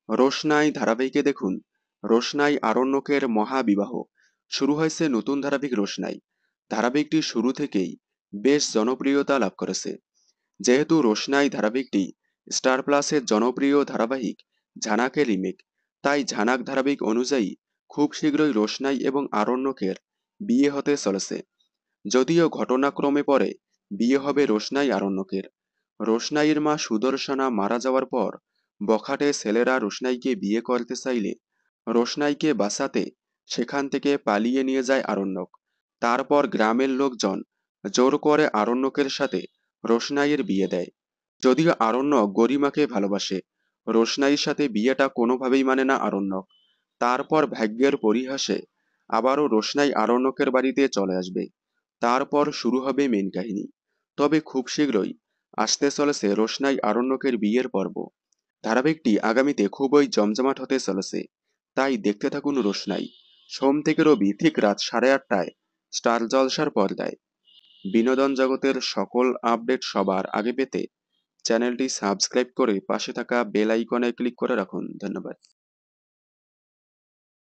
রোশনাই ধারাবাহিকে দেখুন, রোশনাই আরণ্যকের মহাবিবাহ। শুরু হয়েছে নতুন ধারাবাহিক রোশনাই। ধারাবাহিকটি শুরু থেকেই বেশ জনপ্রিয়তা লাভ করেছে। যেহেতু রোশনাই ধারাবাহিকটি স্টার প্লাসের জনপ্রিয় ধারাবাহিক ঝানাকের রিমেক, তাই ঝানাক ধারাবাহিক অনুযায়ী খুব শীঘ্রই রোশনাই এবং আরণ্যকের বিয়ে হতে চলেছে। যদিও ঘটনাক্রমে পরে বিয়ে হবে রোশনাই আরণ্যকের। রোশনাইয়ের মা সুদর্শনা মারা যাওয়ার পর বখাটে ছেলেরা রোশনাইকে বিয়ে করতে চাইলে রোশনাইকে বাঁচাতে সেখান থেকে পালিয়ে নিয়ে যায় আরণ্যক। তারপর গ্রামের লোকজন জোর করে আরণ্যকের সাথে রোশনাইয়ের বিয়ে দেয়। যদিও আরণ্যক গরিমাকে ভালোবাসে, রোশনাইয়ের সাথে বিয়েটা কোনোভাবেই মানে না আরণ্যক। তারপর ভাগ্যের পরিহাসে আবারও রোশনাই আরণ্যকের বাড়িতে চলে আসবে। তারপর শুরু হবে মেন কাহিনী। তবে খুব শীঘ্রই আসতে চলেছে রোশনাই আরণ্যকের বিয়ের পর্ব। ধারাবাহিকটি আগামীতে খুবই জমজমাট হতে চলেছে, তাই দেখতে থাকুন রোশনাই। সোম থেকে রবি ঠিক রাত 8:30টায় স্টার জলসার পর্দায়। বিনোদন জগতের সকল আপডেট সবার আগে পেতে চ্যানেলটি সাবস্ক্রাইব করে পাশে থাকা বেল আইকনে ক্লিক করে রাখুন। ধন্যবাদ।